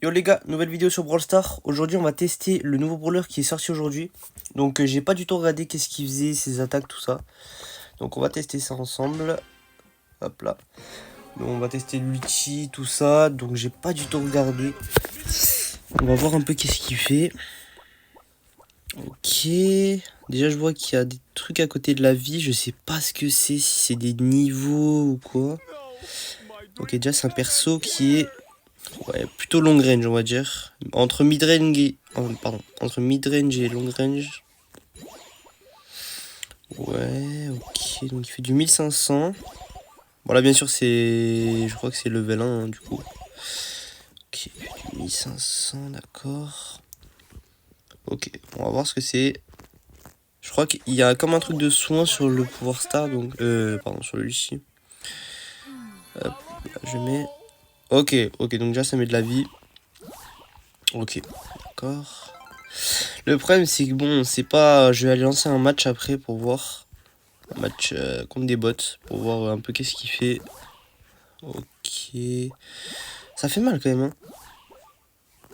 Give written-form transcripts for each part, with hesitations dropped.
Yo les gars, nouvelle vidéo sur Brawl Stars. Aujourd'hui on va tester le nouveau brawler qui est sorti aujourd'hui. Donc j'ai pas du tout regardé qu'est-ce qu'il faisait, ses attaques, tout ça. Donc on va tester ça ensemble. Hop là. Donc, on va tester l'ulti, tout ça. Donc j'ai pas du tout regardé. On va voir un peu qu'est-ce qu'il fait. Ok. Déjà je vois qu'il y a des trucs à côté de la vie. Je sais pas ce que c'est, si c'est des niveaux ou quoi. Ok, déjà c'est un perso qui est... ouais, plutôt long range, on va dire. Entre mid-range et... entre mid-range et long range. Ouais, ok. Donc il fait du 1500. Bon là, bien sûr, c'est... je crois que c'est level 1, hein, du coup. Ok, il fait du 1500, d'accord. Ok, on va voir ce que c'est. Je crois qu'il y a comme un truc de soin sur le pouvoir star, donc... pardon, sur le Lucie. Hop, là, je mets... ok, donc déjà ça met de la vie. Ok, d'accord. Le problème c'est que bon, c'est pas... je vais aller lancer un match après pour voir. Un match contre des bots, pour voir un peu qu'est-ce qu'il fait. Ok. Ça fait mal quand même, hein.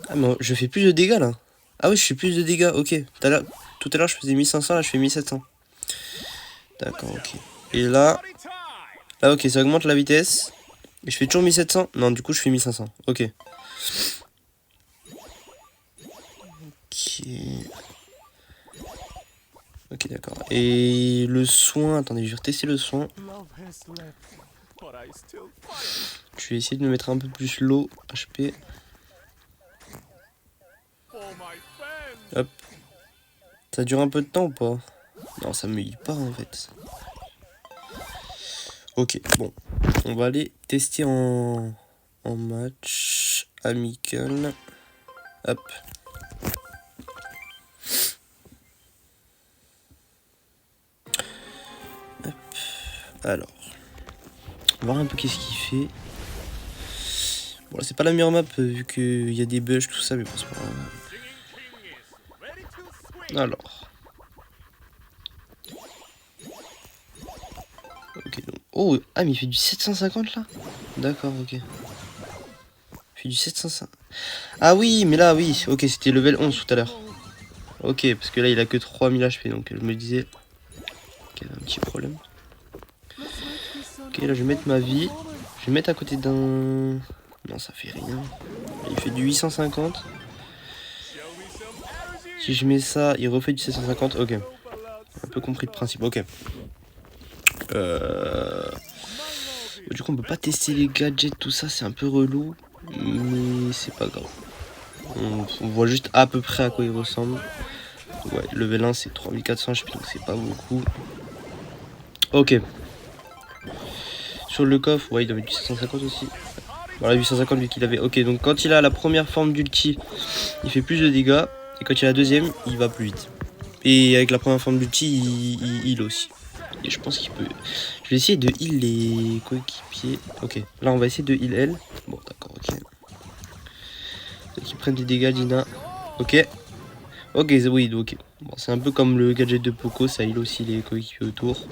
Ah mais je fais plus de dégâts là. Ah oui, je fais plus de dégâts, ok. Tout à l'heure je faisais 1500, là je fais 1700. D'accord, ok. Et là... là ok, ça augmente la vitesse. Et je fais toujours 1700. Non, du coup je fais 1500, ok. Ok. Ok, d'accord. Et le soin... attendez, je vais retester le soin. Je vais essayer de me mettre un peu plus low HP. Hop. Ça dure un peu de temps ou pas? Non, ça me heal pas en fait. Ok, bon. On va aller tester en match amical. Hop. Hop. Alors. On va voir un peu qu'est-ce qu'il fait. Bon, là, c'est pas la meilleure map vu qu'il y a des bugs, tout ça, mais bon, c'est pas grave. Alors. Ok, donc... oh, ah, mais il fait du 750 là? D'accord, ok. Il fait du 750. Ah oui, mais là, oui. Ok, c'était level 11 tout à l'heure. Ok, parce que là, il a que 3000 HP, donc je me disais qu'il y avait un petit problème. Ok, là, je vais mettre ma vie. Je vais mettre à côté d'un... non, ça fait rien. Il fait du 850. Si je mets ça, il refait du 750. Ok. Un peu compris le principe. Ok. Du coup, on peut pas tester les gadgets, tout ça. C'est un peu relou. Mais c'est pas grave. On voit juste à peu près à quoi il ressemble. Ouais, level 1, c'est 3400 HP, donc c'est pas beaucoup. Ok. Sur le coffre, ouais, il avait du 750 aussi. Voilà, 850 vu qu'il avait... ok, donc quand il a la première forme d'ulti, il fait plus de dégâts. Et quand il a la deuxième, il va plus vite. Et avec la première forme d'ulti, il heal aussi. Et je pense qu'il peut... je vais essayer de heal les coéquipiers. Ok, là on va essayer de heal elle. Bon, d'accord, ok. Qu'ils prennent des dégâts, Dina. Ok. Ok, oui, ok. Bon, c'est un peu comme le gadget de Poco, ça heal aussi les coéquipiers autour.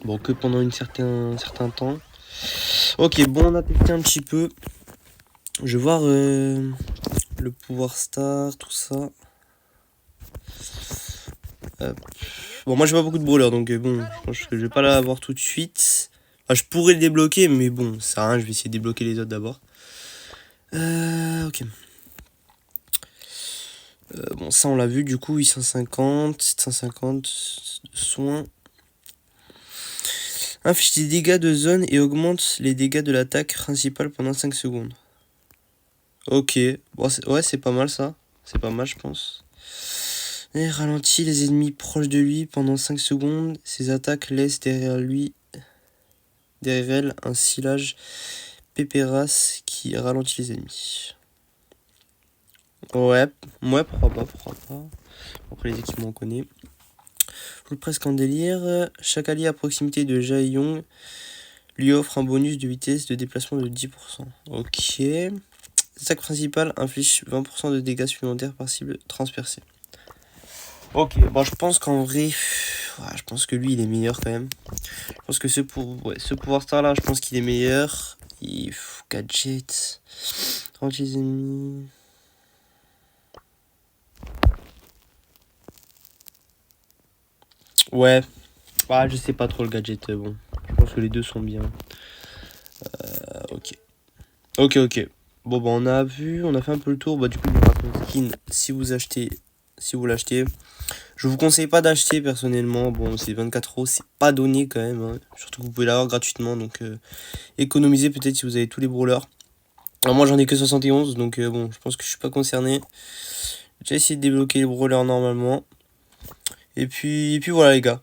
Bon, que pendant un certain temps. Ok, bon, on a testé un petit peu. Je vais voir le pouvoir star, tout ça. Bon, moi j'ai pas beaucoup de brawlers, donc bon, je pense que je vais pas l'avoir tout de suite. Enfin, je pourrais le débloquer, mais bon, ça sert à rien, je vais essayer de débloquer les autres d'abord. Ok. Bon, ça on l'a vu, du coup, 850, 750, soins. Inflige des dégâts de zone et augmente les dégâts de l'attaque principale pendant 5 secondes. Ok, bon, ouais, c'est pas mal ça. C'est pas mal, je pense. Et ralentit les ennemis proches de lui pendant 5 secondes. Ses attaques laissent derrière elle un sillage pépérasse qui ralentit les ennemis. Ouais, pourquoi pas. Après les équipements on connaît. Presque en délire. Chaque allié à proximité de Jae-Young lui offre un bonus de vitesse de déplacement de 10%. Ok. L'attaque principale inflige 20% de dégâts supplémentaires par cible transpercée. Ok, bon, je pense qu'en vrai, ouais, je pense que lui il est meilleur quand même. Je pense que ce pouvoir star là, je pense qu'il est meilleur. Gadget. 46 ennemis. Ouais. Ah, je sais pas trop le gadget. Bon, je pense que les deux sont bien. Ok. Ok. Bon, bah, on a vu, on a fait un peu le tour. Bah, du coup, le Marathon Skin, si vous l'achetez, je vous conseille pas d'acheter personnellement. Bon, c'est 24 €, c'est pas donné quand même, hein. Surtout que vous pouvez l'avoir gratuitement, donc économisez peut-être si vous avez tous les brawlers. Alors, moi, j'en ai que 71, donc bon, je pense que je suis pas concerné. J'ai essayé de débloquer les brawlers normalement. Et puis voilà, les gars.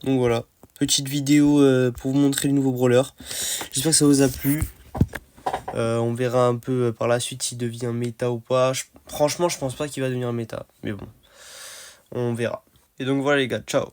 Donc voilà, petite vidéo pour vous montrer les nouveaux brawlers. J'espère que ça vous a plu. On verra un peu par la suite s'il devient méta ou pas. Franchement, je pense pas qu'il va devenir méta. Mais bon, on verra. Et donc voilà les gars, ciao.